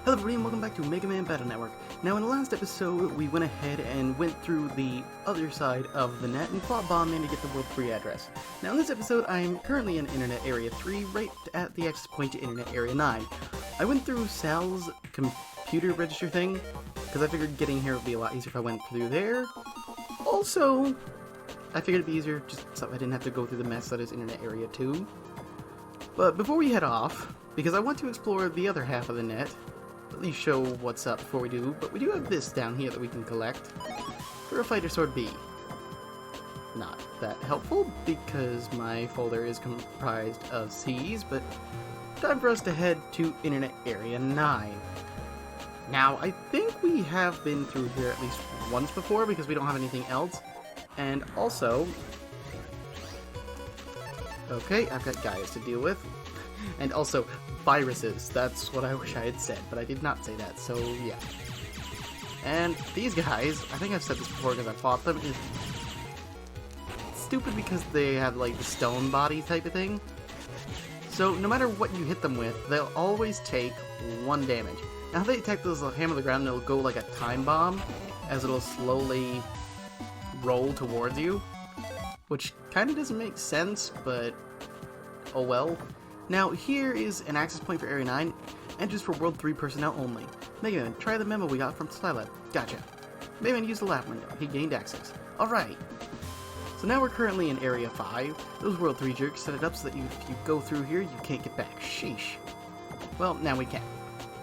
Hello everybody and welcome back to Mega Man Battle Network. Now in the last episode we went ahead and went through the other side of the net and fought Bombman to get the World 3 address. Now in this episode I'm currently in Internet Area 3 right at the access point to Internet Area 9. I went through Sal's computer register thing because I figured getting here would be a lot easier if I went through there. Also, I figured it'd be easier just so I didn't have to go through the mess that is Internet Area 2. But before we head off, because I want to explore the other half of the net, at least show what's up before we do, but we do have this down here that we can collect for a Fighter Sword B. Not that helpful because my folder is comprised of C's, but time for us to head to Internet Area 9. Now, I think we have been through here at least once before because we don't have anything else, and also, okay, I've got Gaius to deal with, and also viruses. That's what I wish I had said, but I did not say that, so yeah. And these guys, I think I've said this before because I fought them, is stupid because they have like the stone body type of thing. So no matter what you hit them with, they'll always take 1 damage. Now if they attack this hammer on the ground, it'll go like a time bomb as it'll slowly roll towards you, which kind of doesn't make sense, but oh well. Now, here is an access point for Area 9, and just for World 3 personnel only. Megaman, try the memo we got from Slylab. Gotcha. Megaman used the lab window. He gained access. Alright. So now we're currently in Area 5. Those World 3 jerks set it up so that if you go through here, you can't get back. Sheesh. Well, now we can.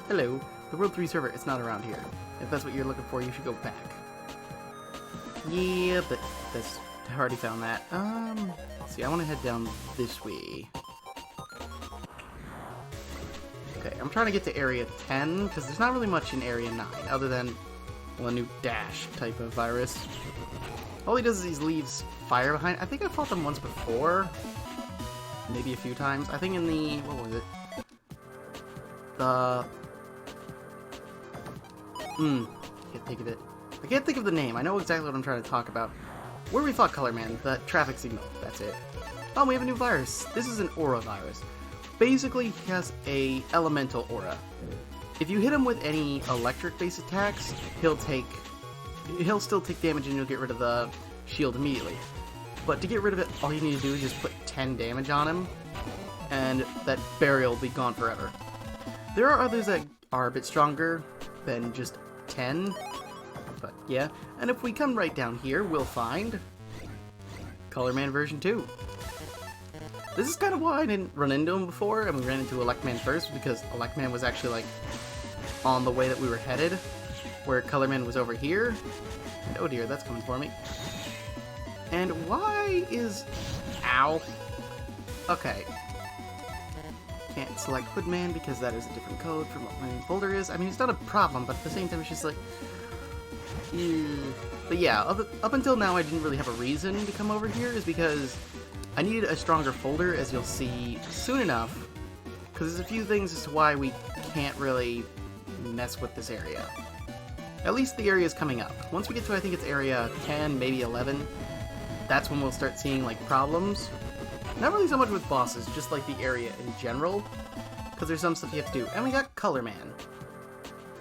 Hello. The World 3 server is not around here. If that's what you're looking for, you should go back. Yeah, but I already found that. Let's see, I want to head down this way. Okay, I'm trying to get to Area 10, because there's not really much in Area 9, other than, well, a new dash type of virus. All he does is he leaves fire behind. I think I fought them once before. Maybe a few times. I think in the, what was it? Can't think of it. I can't think of the name. I know exactly what I'm trying to talk about. Where we fought Color Man, the traffic signal, that's it. Oh, we have a new virus. This is an aura virus. Basically, he has a elemental aura. If you hit him with any electric-based attacks, he'll still take damage and you'll get rid of the shield immediately. But to get rid of it, all you need to do is just put 10 damage on him, and that barrier will be gone forever. There are others that are a bit stronger than just 10, but yeah. And if we come right down here, we'll find Color Man version 2. This is kind of why I didn't run into him before, and we ran into Electman first, because Electman was actually, like, on the way that we were headed, where Colorman was over here. And oh dear, that's coming for me. And why is... Ow. Okay. Can't select Hoodman, because that is a different code from what my main folder is. I mean, it's not a problem, but at the same time, it's just like... But yeah, up until now, I didn't really have a reason to come over here, is because I needed a stronger folder, as you'll see soon enough, because there's a few things as to why we can't really mess with this area. At least the area is coming up. Once we get to, I think it's area 10, maybe 11, that's when we'll start seeing, like, problems. Not really so much with bosses, just, like, the area in general, because there's some stuff you have to do. And we got Color Man.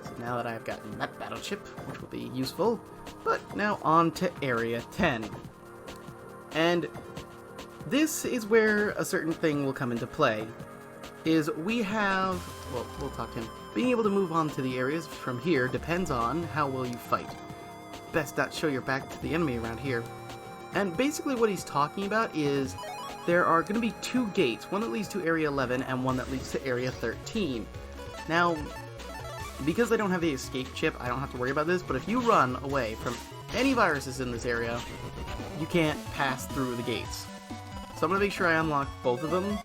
So now that I've gotten that battle chip, which will be useful, but now on to area 10. And this is where a certain thing will come into play, is we have, well, we'll talk to him. Being able to move on to the areas from here depends on how well you fight. Best not show your back to the enemy around here. And basically what he's talking about is there are going to be 2 gates, one that leads to Area 11 and one that leads to Area 13. Now, because I don't have the escape chip, I don't have to worry about this, but if you run away from any viruses in this area, you can't pass through the gates. So I'm going to make sure I unlock both of them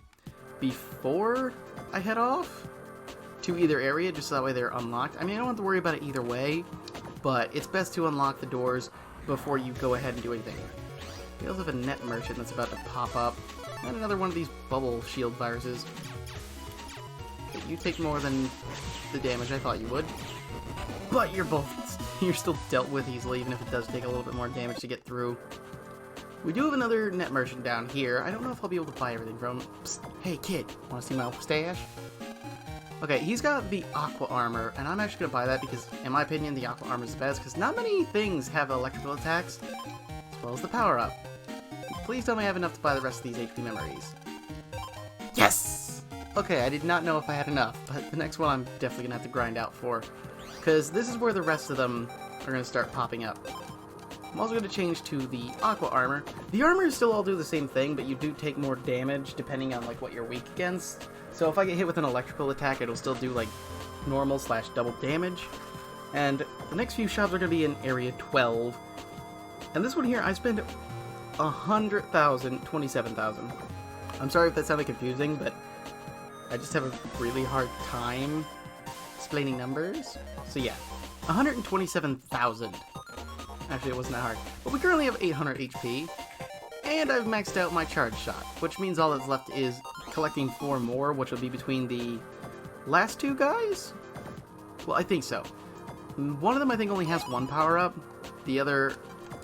before I head off to either area, just so that way they're unlocked. I mean, I don't have to worry about it either way, but it's best to unlock the doors before you go ahead and do anything. We also have a net merchant that's about to pop up, and another one of these bubble shield viruses. Okay, you take more than the damage I thought you would, but you're still dealt with easily, even if it does take a little bit more damage to get through. We do have another net merchant down here. I don't know if I'll be able to buy everything from him. Psst, hey kid, wanna see my stash? Okay, he's got the Aqua Armor, and I'm actually going to buy that because, in my opinion, the Aqua Armor is the best, because not many things have electrical attacks, as well as the power-up. Please tell me I have enough to buy the rest of these HP memories. Yes! Okay, I did not know if I had enough, but the next one I'm definitely going to have to grind out for, because this is where the rest of them are going to start popping up. I'm also going to change to the Aqua Armor. The armors still all do the same thing, but you do take more damage depending on like what you're weak against. So if I get hit with an electrical attack, it'll still do like normal / double damage. And the next few shops are going to be in Area 12. And this one here, I spent 100,000, 27,000. I'm sorry if that sounded confusing, but I just have a really hard time explaining numbers. So yeah, 127,000. Actually, it wasn't that hard. But we currently have 800 HP, and I've maxed out my charge shot, which means all that's left is collecting 4 more, which will be between the last 2 guys? Well, I think so. One of them, I think, only has 1 power-up. The other,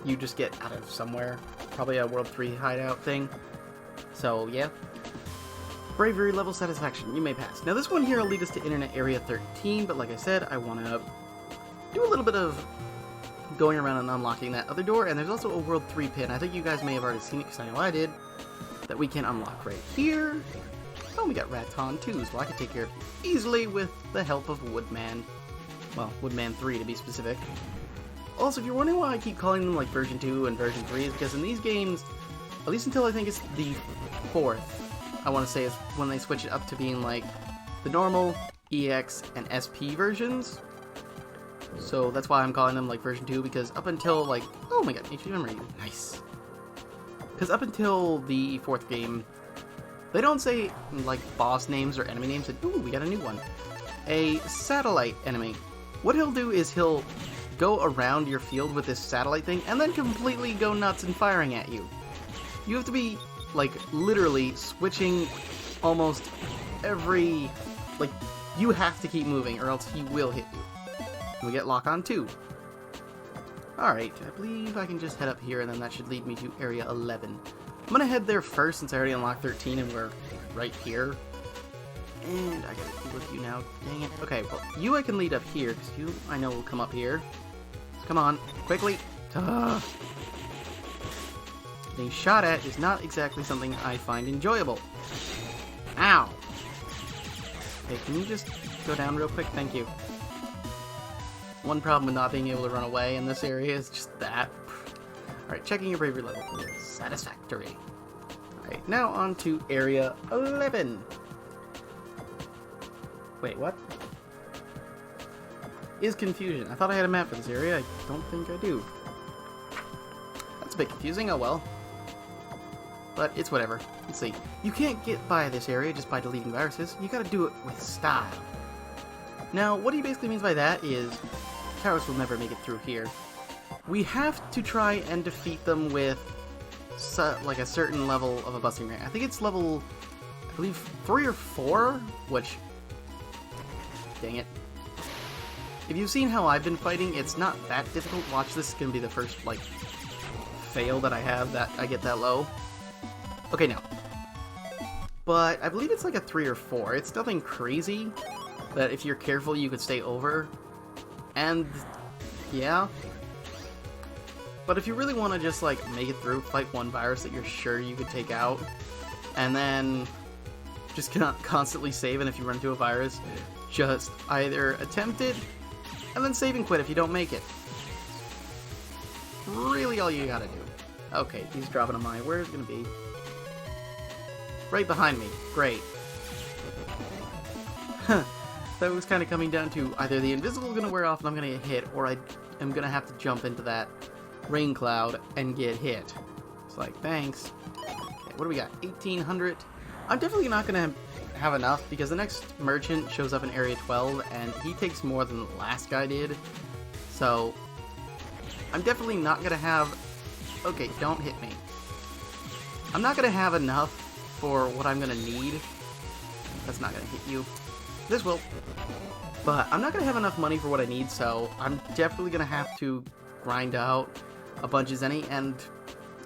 you just get out of somewhere. Probably a World 3 hideout thing. So, yeah. Bravery level satisfaction. You may pass. Now, this one here will lead us to Internet Area 13, but like I said, I want to do a little bit of going around and unlocking that other door, and there's also a World 3 pin. I think you guys may have already seen it, because I know I did, that we can unlock right here. Oh, we got Raton too, so I can take care of it easily with the help of Woodman. Well, Woodman 3 to be specific. Also, if you're wondering why I keep calling them like version 2 and version 3, is because in these games, at least until I think it's the 4th, I want to say is when they switch it up to being like the normal, EX, and SP versions. So that's why I'm calling them like version 2, because up until like, oh my god, HP memory, nice. Because up until the 4th game, they don't say like boss names or enemy names, and ooh, we got a new one. A satellite enemy. What he'll do is he'll go around your field with this satellite thing, and then completely go nuts and firing at you. You have to be, like, literally switching almost every, like, you have to keep moving, or else he will hit you. We get lock on too. Alright, I believe I can just head up here, and then that should lead me to Area 11. I'm gonna head there first, since I already unlocked 13, and we're right here. And I gotta deal with you now, dang it. Okay, well, you I can lead up here, because you, I know, will come up here. So come on, quickly. Being shot at is not exactly something I find enjoyable. Ow! Okay, can you just go down real quick? Thank you. One problem with not being able to run away in this area is just that. Alright, checking your bravery level. Satisfactory. Alright, now on to Area 11. Wait, what? Is confusion. I thought I had a map for this area. I don't think I do. That's a bit confusing. Oh well. But it's whatever. Let's see. You can't get by this area just by deleting viruses. You gotta do it with style. Now, what he basically means by that is towers will never make it through here. We have to try and defeat them with like a certain level of a busting rate. I think it's level, I believe, 3 or 4, which, dang it. If you've seen how I've been fighting, it's not that difficult. Watch, this is gonna be the first, like, fail that I have that I get that low. Okay, now. But I believe it's like a 3 or 4. It's nothing crazy, that if you're careful you could stay over. And, yeah. But if you really want to just, like, make it through, fight one virus that you're sure you could take out, and then just constantly save, and if you run into a virus, just either attempt it, and then save and quit if you don't make it. Really all you gotta do. Okay, he's dropping a mine. Where is it gonna be? Right behind me. Great. Huh. That was kind of coming down to either the invisible is gonna wear off and I'm gonna get hit, or I am gonna have to jump into that rain cloud and get hit. It's like, thanks. Okay, what do we got? 1,800. I'm definitely not gonna have enough, because the next merchant shows up in Area 12, and he takes more than the last guy did. So, I'm definitely not gonna have... Okay, don't hit me. I'm not gonna have enough for what I'm gonna need. That's not gonna hit you. This will. But I'm not gonna have enough money for what I need, so I'm definitely gonna have to grind out a bunch as any, and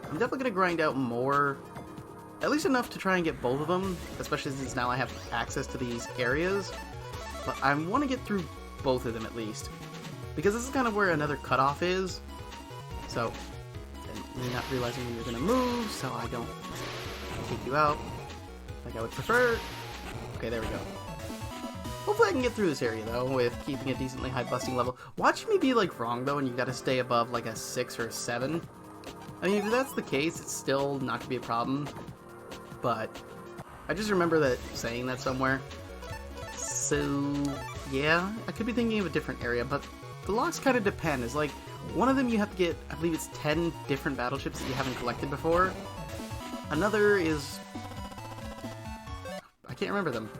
I'm definitely gonna grind out more, at least enough to try and get both of them, especially since now I have access to these areas. but I want to get through both of them at least. Because this is kind of where another cutoff is. So, and you're not realizing when you're going to move, so I don't take you out like I would prefer. Okay, there we go. Hopefully I can get through this area, though, with keeping a decently high busting level. Watch me be, like, wrong, though, and you gotta stay above, like, a 6 or a 7. I mean, if that's the case, it's still not gonna be a problem. But I just remember that saying that somewhere. So, yeah, I could be thinking of a different area, but the locks kind of depend. It's like, one of them you have to get, I believe it's 10 different battleships that you haven't collected before. Another is... I can't remember them.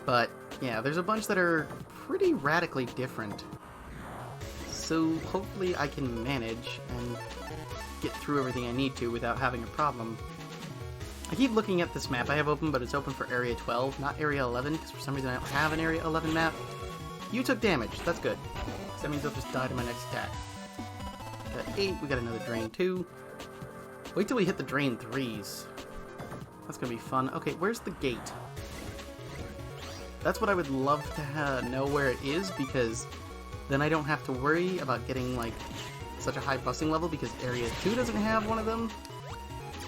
But, yeah, there's a bunch that are pretty radically different. So, hopefully I can manage and get through everything I need to without having a problem. I keep looking at this map I have open, but it's open for Area 12, not Area 11, because for some reason I don't have an Area 11 map. You took damage, that's good. Because that means I'll just die to my next attack. Got 8, we got another drain 2. Wait till we hit the drain 3s. That's gonna be fun. Okay, where's the gate? That's what I would love to know where it is, because then I don't have to worry about getting, like, such a high busting level, because Area 2 doesn't have one of them.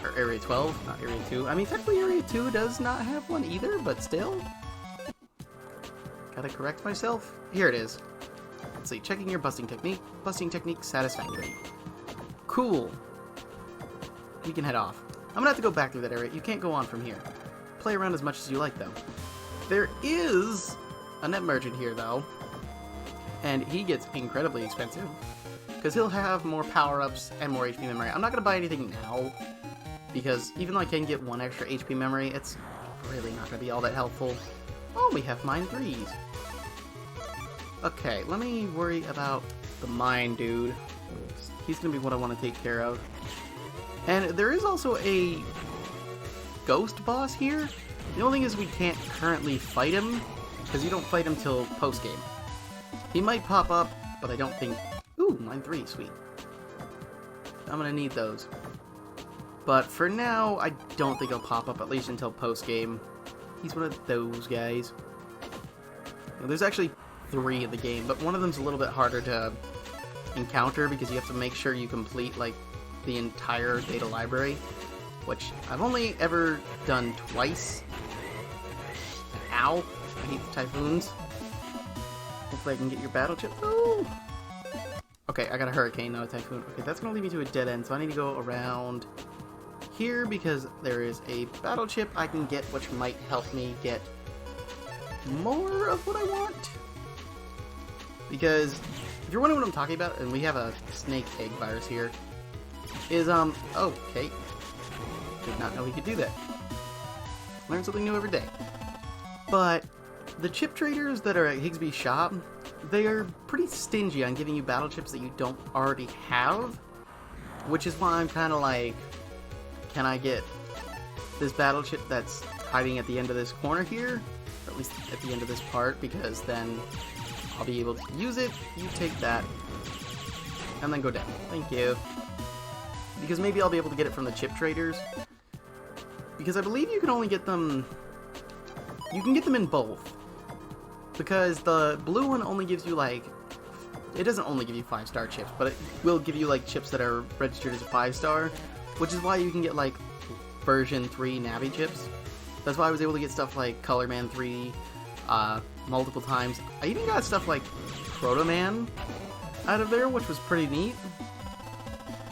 Or Area 12, not Area 2. I mean, technically Area 2 does not have one either, but still. Gotta correct myself. Here it is. Let's see, checking your busting technique. Busting technique satisfactory. Cool. We can head off. I'm gonna have to go back through that area. You can't go on from here. Play around as much as you like, though. There is a net merchant here, though. And he gets incredibly expensive. Because he'll have more power-ups and more HP memory. I'm not gonna buy anything now, because even though I can get 1 extra HP memory, it's really not going to be all that helpful. Oh, we have mine 3s. Okay, let me worry about the mine dude. He's going to be what I want to take care of. And there is also a ghost boss here. The only thing is we can't currently fight him, because you don't fight him till post-game. He might pop up, but I don't think... Ooh, mine 3, sweet. I'm going to need those. But for now, I don't think he'll pop up, at least until post-game. He's one of those guys. Now, there's actually 3 in the game, but one of them's a little bit harder to encounter because you have to make sure you complete, like, the entire data library, which I've only ever done twice. Ow! I hate the typhoons. Hopefully I can get your battle chip. Oh! Okay, I got a hurricane, not a typhoon. Okay, that's gonna lead me to a dead end, so I need to go around here because there is a battle chip I can get, which might help me get more of what I want. Because if you're wondering what I'm talking about, and we have a snake egg virus here, is okay. Did not know we could do that. Learn something new every day. But the chip traders that are at Higsby's shop, they are pretty stingy on giving you battle chips that you don't already have, which is why I'm kind of like, can I get this battle chip that's hiding at the end of this corner here? Or at least at the end of this part, because then I'll be able to use it. You take that. And then go down. Thank you. Because maybe I'll be able to get it from the chip traders. Because I believe you can only get them... You can get them in both. Because the blue one only gives you, like... It doesn't only give you 5-star chips, but it will give you, like, chips that are registered as a 5-star. Which is why you can get, like, version 3 Navi chips. That's why I was able to get stuff like Color Man 3 multiple times. I even got stuff like Proto Man out of there, which was pretty neat.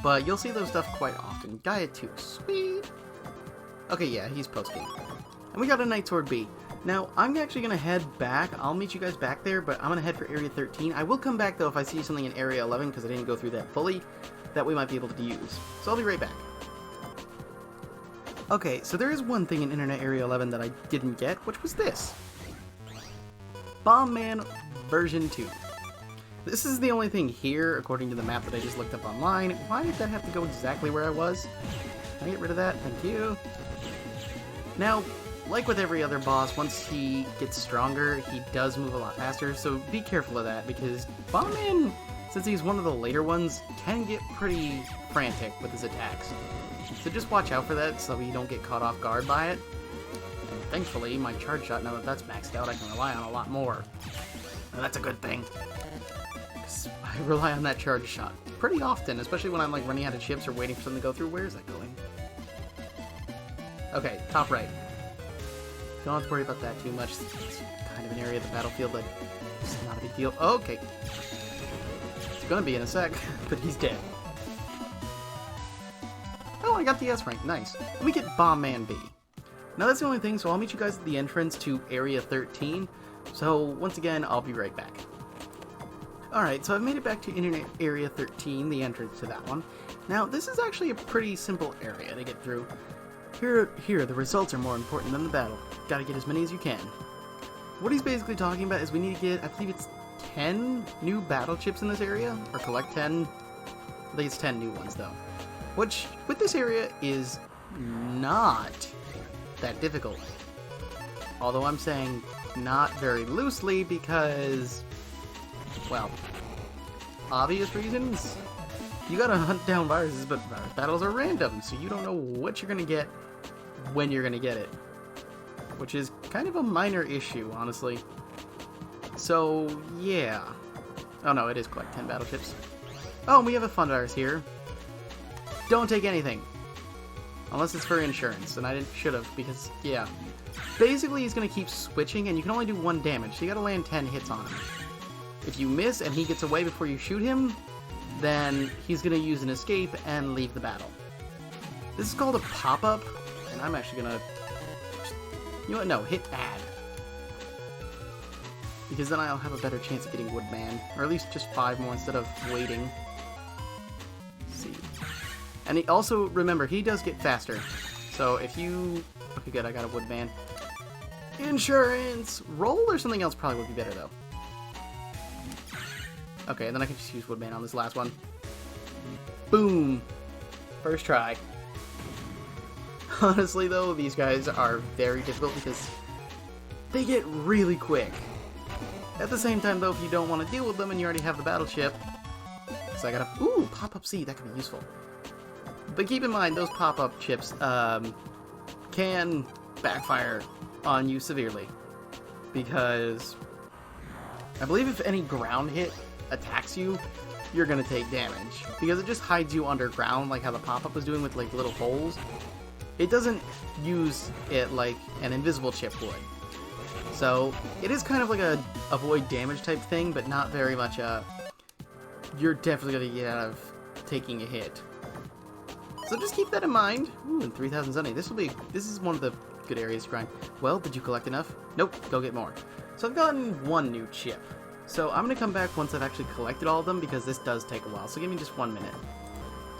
But you'll see those stuff quite often. Gaia 2, sweet! Okay, yeah, he's post-game. And we got a Night Sword B. Now, I'm actually going to head back. I'll meet you guys back there, but I'm going to head for Area 13. I will come back, though, if I see something in Area 11, because I didn't go through that fully, that we might be able to use. So I'll be right back. Okay, so there is one thing in Internet Area 11 that I didn't get, which was this. Bomb Man version 2. This is the only thing here, according to the map that I just looked up online. Why did that have to go exactly where I was? Can I get rid of that? Thank you. Now, like with every other boss, once he gets stronger, he does move a lot faster, so be careful of that, because Bomb Man, since he's one of the later ones, can get pretty frantic with his attacks. So just watch out for that so you don't get caught off guard by it. thankfully, my charge shot, now that that's maxed out, I can rely on a lot more. And that's a good thing. 'Cause I rely on that charge shot pretty often, especially when I'm like running out of chips or waiting for something to go through. Where is that going? Okay, top right. Don't have to worry about that too much. It's kind of an area of the battlefield that is not a big deal. Okay. It's gonna be in a sec, but he's dead. Oh, I got the S rank. Nice. Let me get Bomb Man B. Now that's the only thing, so I'll meet you guys at the entrance to Area 13. So, once again, I'll be right back. Alright, so I've made it back to Internet Area 13, the entrance to that one. Now, this is actually a pretty simple area to get through. Here, the results are more important than the battle. Gotta get as many as you can. What he's basically talking about is we need to get, I believe it's 10 new battle chips in this area, or collect 10. I think it's 10 new ones, though. Which, with this area, is not that difficult. Although I'm saying not very loosely because, well, obvious reasons. You gotta hunt down viruses, but virus battles are random, so you don't know what you're gonna get when you're gonna get it. Which is kind of a minor issue, honestly. So, yeah. Oh no, it is collect 10 battle chips. Oh, and we have a fun virus here. Don't take anything. Unless it's for insurance, and I should have, because, yeah. Basically, he's going to keep switching, and you can only do 1 damage, so you got to land 10 hits on him. If you miss and he gets away before you shoot him, then he's going to use an escape and leave the battle. This is called a pop-up, and I'm actually going to... You know what? No, hit add. Because then I'll have a better chance of getting Woodman, or at least just 5 more instead of waiting. And he also, remember, he does get faster. So if you... Okay, good, I got a Woodman. Insurance! Roll or something else probably would be better, though. Okay, and then I can just use Woodman on this last one. Boom! First try. Honestly, though, these guys are very difficult because they get really quick. At the same time, though, if you don't want to deal with them and you already have the battle chip... So I gotta... Ooh, pop-up C, that could be useful. But keep in mind, those pop-up chips can backfire on you severely. Because I believe if any ground hit attacks you, you're going to take damage. Because it just hides you underground, like how the pop-up was doing with like little holes. It doesn't use it like an invisible chip would. So it is kind of like a avoid damage type thing, but not very much you're definitely going to get out of taking a hit. So just keep that in mind. Ooh, and 3,000 Sunny. This is one of the good areas to grind. Well, did you collect enough? Nope, go get more. So I've gotten 1 new chip. So I'm going to come back once I've actually collected all of them, because this does take a while. So give me just 1 minute.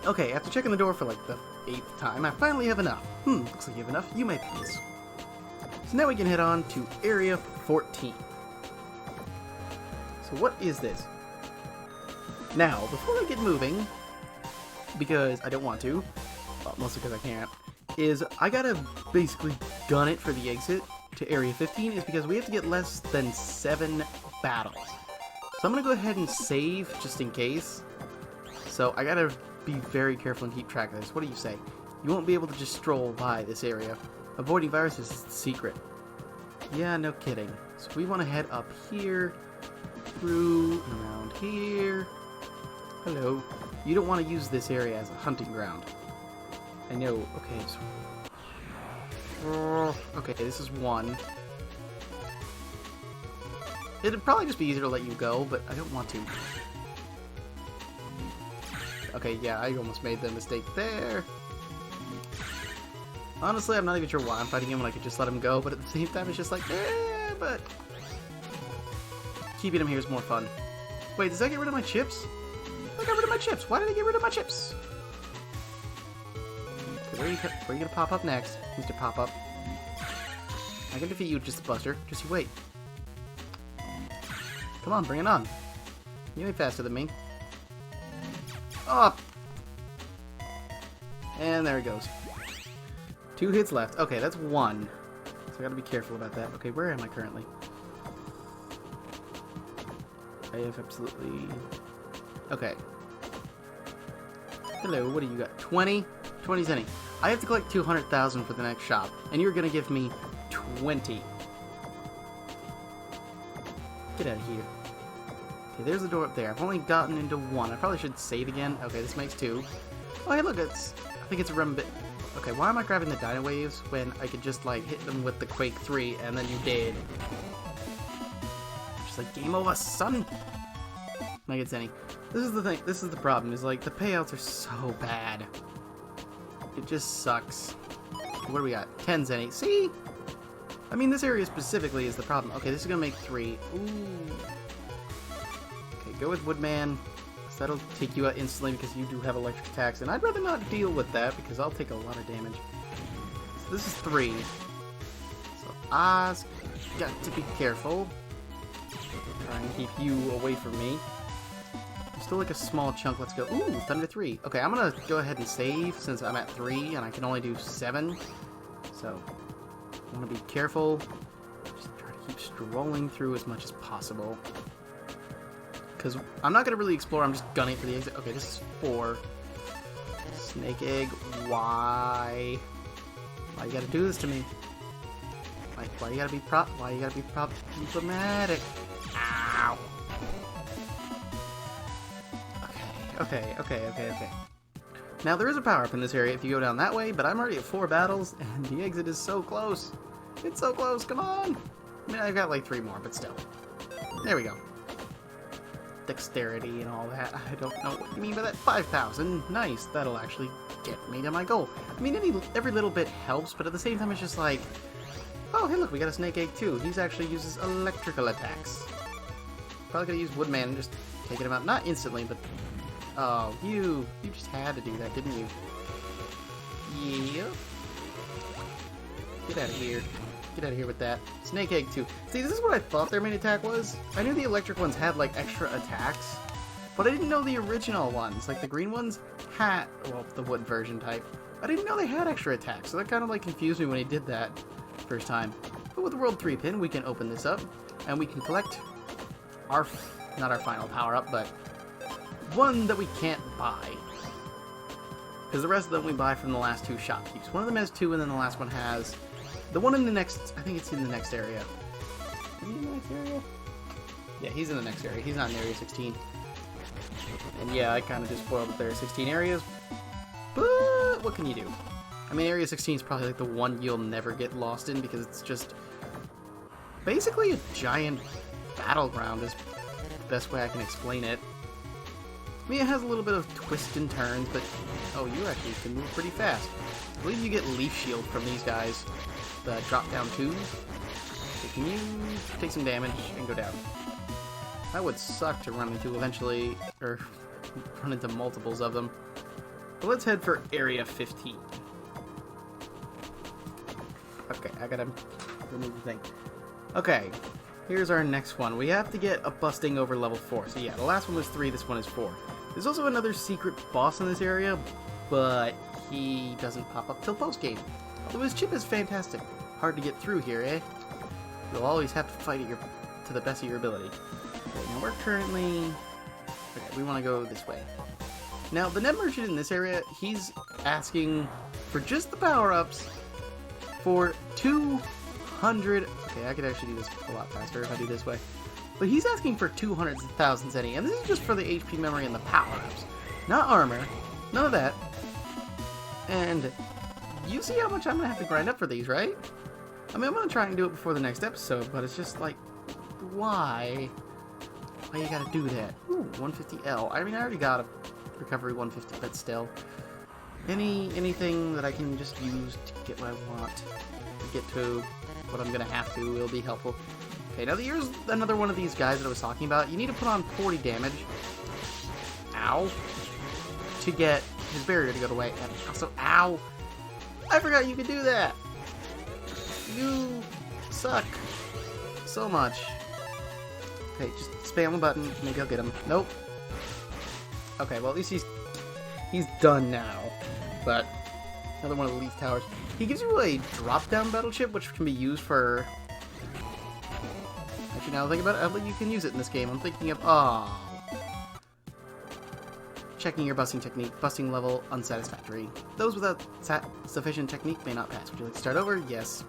Okay, after checking the door for like the 8th time, I finally have enough. Looks like you have enough. You may pass. So now we can head on to Area 14. So what is this? Now, before I get moving, because I don't want to, well, mostly because I can't, is I gotta basically gun it for the exit to Area 15, is because we have to get less than 7 battles. So I'm gonna go ahead and save, just in case. So I gotta be very careful and keep track of this. What do you say? You won't be able to just stroll by this area. Avoiding viruses is the secret. Yeah, no kidding. So we want to head up here, through, and around here. Hello. You don't want to use this area as a hunting ground. I know. Okay. So... Okay, this is 1. It'd probably just be easier to let you go, but I don't want to. Okay, yeah, I almost made the mistake there. Honestly, I'm not even sure why I'm fighting him when I could just let him go, but at the same time, it's just like, but... Keeping him here is more fun. Wait, does that get rid of my chips? I got rid of my chips. Why did I get rid of my chips? Where are you gonna pop up next, Mr. Pop-Up? I can defeat you with just a buster. Just you wait. Come on, bring it on. You ain't faster than me. Up! And there it goes. 2 hits left. Okay, that's 1. So I gotta be careful about that. Okay, where am I currently? I have absolutely... Okay. Hello, what do you got? 20? 20 Zenny. I have to collect 200,000 for the next shop, and you're gonna give me 20. Get out of here. Okay, there's the door up there. I've only gotten into one. I probably should save again. Okay, this makes 2. Oh, hey, look, I think it's a bit. Okay, why am I grabbing the Dino Waves when I could just, like, hit them with the Quake 3 and then you dead? Just like, game over, son! Mega Zenny. This is the thing, this is the problem, is, like, the payouts are so bad. It just sucks. What do we got? 10 Zenny. See? I mean, this area specifically is the problem. Okay, this is gonna make 3. Ooh. Okay, go with Woodman. So that'll take you out instantly because you do have electric attacks, and I'd rather not deal with that because I'll take a lot of damage. So this is 3. So Oz got to be careful. Try and keep you away from me. Still like a small chunk. Let's go. Ooh, Thunder 3. Okay, I'm gonna go ahead and save since I'm at 3 and I can only do 7. So I want to be careful. Just try to keep strolling through as much as possible. Because I'm not going to really explore, I'm just gunning for the exit. Okay, this is 4. Snake Egg, why? Why you gotta do this to me? Why you gotta be problematic? Ow! Okay. Now, there is a power-up in this area if you go down that way, but I'm already at 4 battles, and the exit is so close. It's so close, come on! I mean, I've got like 3 more, but still. There we go. Dexterity and all that. I don't know what you mean by that. 5,000. Nice. That'll actually get me to my goal. I mean, every little bit helps, but at the same time, it's just like, oh, hey, look, we got a Snake Egg too. He's actually uses electrical attacks. Probably gonna use Woodman and just taking him out. Not instantly, but oh, you just had to do that, didn't you? Yeah. Get out of here. Get out of here with that. Snake Egg too. See, this is what I thought their main attack was. I knew the electric ones had, like, extra attacks, but I didn't know the original ones. Like, the green ones had, well, the wood version type. I didn't know they had extra attacks, so that kind of, like, confused me when he did that first time. But with the World 3 pin, we can open this up, and we can collect our, not our final power-up, but one that we can't buy. Because the rest of them we buy from the last 2 shopkeepers. One of them has 2, and then the last one has... The one in the next... I think it's in the next area. Is he in the next area? Yeah, he's in the next area. He's not in Area 16. And yeah, I kind of just spoiled the Area 16 areas. But what can you do? I mean, Area 16 is probably like the one you'll never get lost in because it's just... basically a giant battleground is the best way I can explain it. I mean, it has a little bit of twists and turns, but... Oh, you actually can move pretty fast. I believe you get Leaf Shield from these guys. The drop-down tubes. So can you take some damage and go down? That would suck to run into eventually, or run into multiples of them. But let's head for Area 15. Okay, I gotta remove the thing. Okay, here's our next one. We have to get a busting over level 4. So yeah, the last one was 3, this one is 4. There's also another secret boss in this area, but he doesn't pop up till post-game. Although his chip is fantastic. Hard to get through here, eh? You'll always have to fight it to the best of your ability. Okay, now we're currently... Okay, we want to go this way. Now, the net merchant in this area, he's asking for just the power-ups for 200... Okay, I could actually do this a lot faster if I do this way. But he's asking for 200,000 Zenny, and this is just for the HP memory and the power-ups. Not armor. None of that. And... you see how much I'm going to have to grind up for these, right? I mean, I'm going to try and do it before the next episode, but it's just like, why? Why you got to do that? Ooh, 150L. I mean, I already got a recovery 150, but still. Anything that I can just use to get what I want, to get to what I'm going to have to, will be helpful. Okay, now here's another one of these guys that I was talking about. You need to put on 40 damage. Ow. To get his barrier to go away. And also, ow. I forgot you could do that! You suck so much. Okay, just spam a button, maybe I'll get him. Nope. Okay, well at least he's done now. But, another one of the Leaf Towers. He gives you a drop-down battle chip, which can be used for... Actually, now I think about it, I think you can use it in this game. I'm thinking of... Oh. Checking your busting technique. Busting level unsatisfactory. Those without sufficient technique may not pass. Would you like to start over? Yes.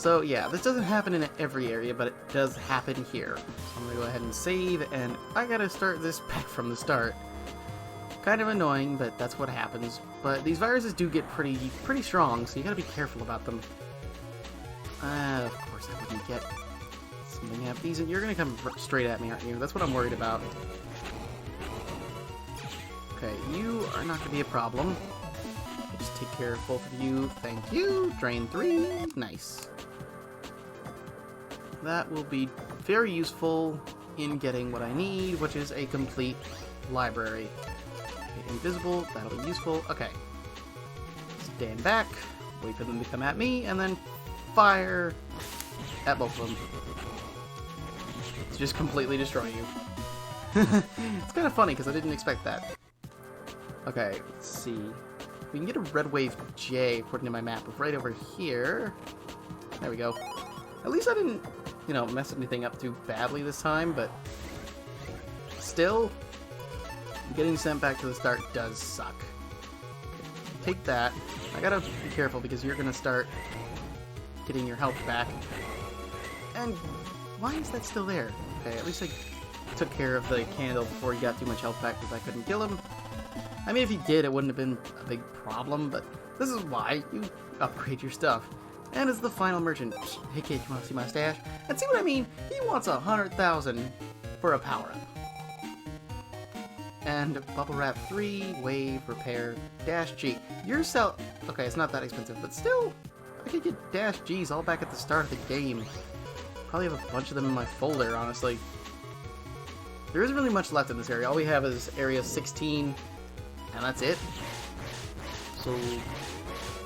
So yeah, this doesn't happen in every area, but it does happen here. So I'm gonna go ahead and save, and I gotta start this back from the start. Kind of annoying, but that's what happens. But these viruses do get pretty strong, so you gotta be careful about them. Of course I wouldn't get something half decent. You're gonna come straight at me, aren't you? That's what I'm worried about. Okay, you are not gonna be a problem. Just take care of both of you. Thank you. Drain 3. Nice. That will be very useful in getting what I need, which is a complete library. Okay, invisible, that'll be useful. Okay. Stand back, wait for them to come at me, and then fire at both of them. To just completely destroy you. It's kind of funny, because I didn't expect that. Okay, let's see. We can get a red wave J, according to my map, right over here. There we go. At least I didn't, you know, mess anything up too badly this time, but still, getting sent back to the start does suck. Take that. I gotta be careful because you're gonna start getting your health back. And why is that still there? Okay, at least I took care of the candle before he got too much health back because I couldn't kill him. I mean, if he did, it wouldn't have been a big problem, but this is why you upgrade your stuff. And as the final merchant, hey kid, you want to see my stash? And see what I mean? He wants 100,000 for a power-up. And bubble wrap 3, wave, repair, dash G. Your cell... Okay, it's not that expensive, but still, I could get dash Gs all back at the start of the game. Probably have a bunch of them in my folder, honestly. There isn't really much left in this area. All we have is area 16, and that's it. So,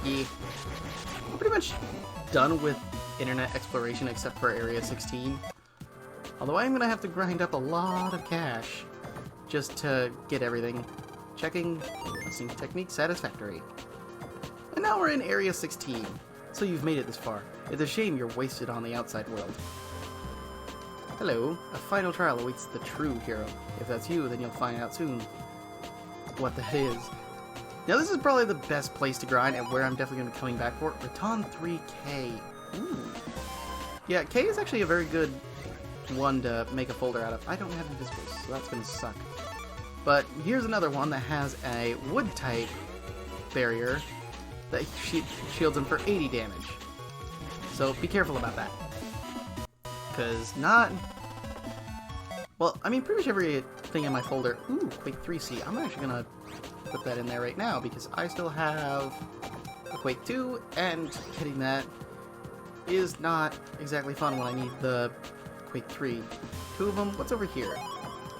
yeah. I'm pretty much done with internet exploration except for area 16. Although I am going to have to grind up a lot of cash just to get everything. Checking, sync technique satisfactory. And now we're in area 16. So you've made it this far. It's a shame you're wasted on the outside world. Hello, a final trial awaits the true hero. If that's you, then you'll find out soon what that is. Now this is probably the best place to grind and where I'm definitely going to be coming back for. Baton 3K. Ooh. Yeah, K is actually a very good one to make a folder out of. I don't have invisibles, so that's going to suck. But here's another one that has a wood type barrier that shields him for 80 damage. So be careful about that. Because not... Well, I mean, pretty much everything in my folder... Ooh, Quake 3C. I'm actually going to put that in there right now because I still have a Quake 2, and getting that is not exactly fun when I need the Quake 3. 2 of them. What's over here?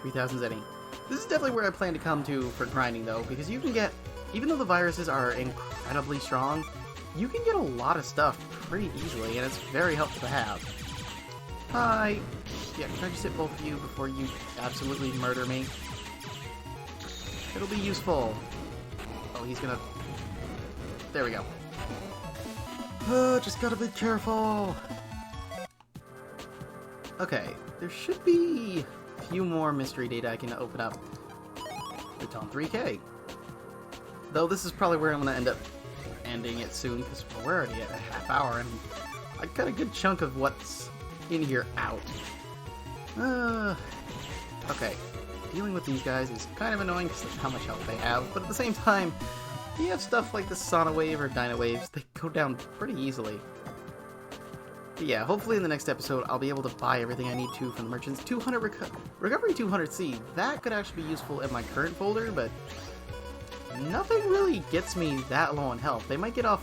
3000 Zenny. This is definitely where I plan to come to for grinding, though, because you can get... Even though the viruses are incredibly strong, you can get a lot of stuff pretty easily, and it's very helpful to have. Hi! Yeah, can I just hit both of you before you absolutely murder me? It'll be useful. Oh, he's gonna... There we go. Just gotta be careful! Okay, there should be a few more mystery data I can open up. Baton 3K. Though this is probably where I'm gonna end up ending it soon, because we're already at a half hour, and I got a good chunk of what's in here out. Okay. Dealing with these guys is kind of annoying because of how much health they have, but at the same time, you have stuff like the Sona Wave or Dyna Waves, they go down pretty easily. But yeah, hopefully in the next episode, I'll be able to buy everything I need to from the merchants. 200 Recovery 200C, that could actually be useful in my current folder, but nothing really gets me that low on health. They might get off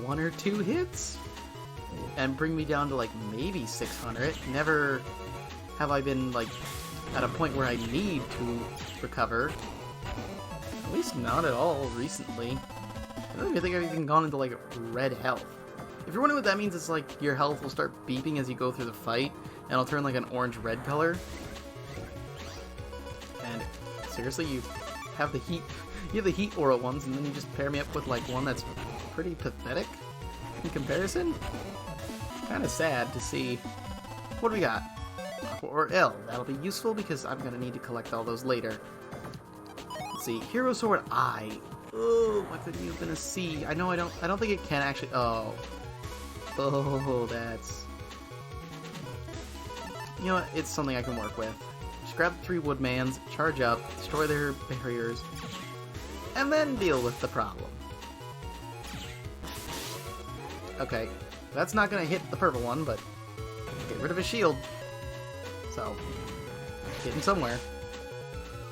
1 or 2 hits and bring me down to like maybe 600. Never have I been like at a point where I need to recover. At least not at all recently. I don't even think I've even gone into like red health. If you're wondering what that means, it's like your health will start beeping as you go through the fight, and it'll turn like an orange-red color. And seriously, you have the heat. You have the heat aura ones, and then you just pair me up with like one that's pretty pathetic in comparison. It's kind of sad to see. What do we got? Aqua or L. That'll be useful because I'm gonna need to collect all those later. Let's see. Hero Sword I. Oh, why couldn't you have been a C? I know I don't think it can actually. Oh. Oh, that's... You know what? It's something I can work with. Just grab the 3 woodmans, charge up, destroy their barriers, and then deal with the problem. Okay, that's not gonna hit the purple one, but get rid of his shield. So, getting somewhere.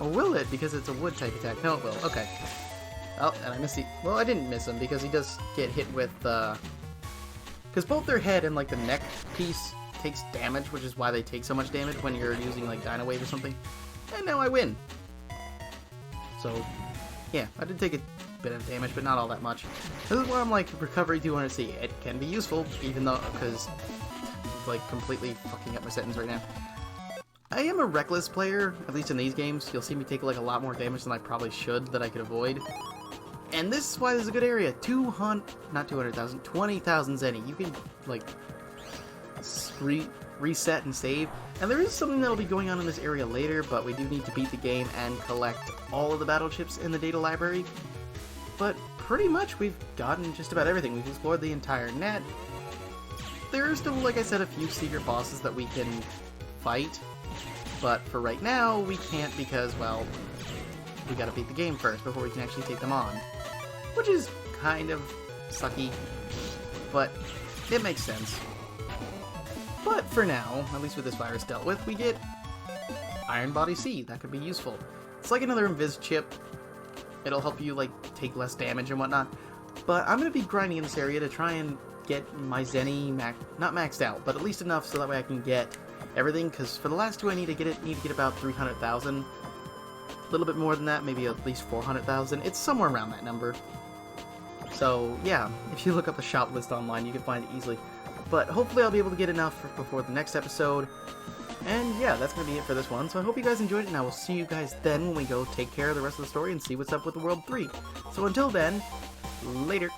Or will it, because it's a wood type attack? No, it will. Okay. Oh, and I missed it. Well, I didn't miss him, because he does get hit with, because both their head and, like, the neck piece takes damage, which is why they take so much damage when you're using, like, Dino Wave or something. And now I win. So, yeah, I did take a bit of damage, but not all that much. This is why I'm like, Recovery 200C. It can be useful, even though, because it's, like, completely fucking up my sentence right now. I am a reckless player, at least in these games. You'll see me take, like, a lot more damage than I probably should that I could avoid. And this is why this is a good area. 20,000 zenny. You can, like, reset and save. And there is something that will be going on in this area later, but we do need to beat the game and collect all of the battle chips in the data library. But pretty much we've gotten just about everything. We've explored the entire net. There are still, like I said, a few secret bosses that we can fight. But for right now, we can't because, well, we gotta beat the game first before we can actually take them on. Which is kind of sucky, but it makes sense. But for now, at least with this virus dealt with, we get Iron Body C. That could be useful. It's like another Invis chip. It'll help you, like, take less damage and whatnot. But I'm going to be grinding in this area to try and get my Zenny not maxed out, but at least enough so that way I can get everything, because for the last 2 I need to get about 300,000. A little bit more than that, maybe at least 400,000. It's somewhere around that number. So, yeah, if you look up a shop list online, you can find it easily. But hopefully I'll be able to get enough before the next episode. And yeah, that's going to be it for this one. So I hope you guys enjoyed it, and I will see you guys then when we go take care of the rest of the story and see what's up with the World 3. So until then, later.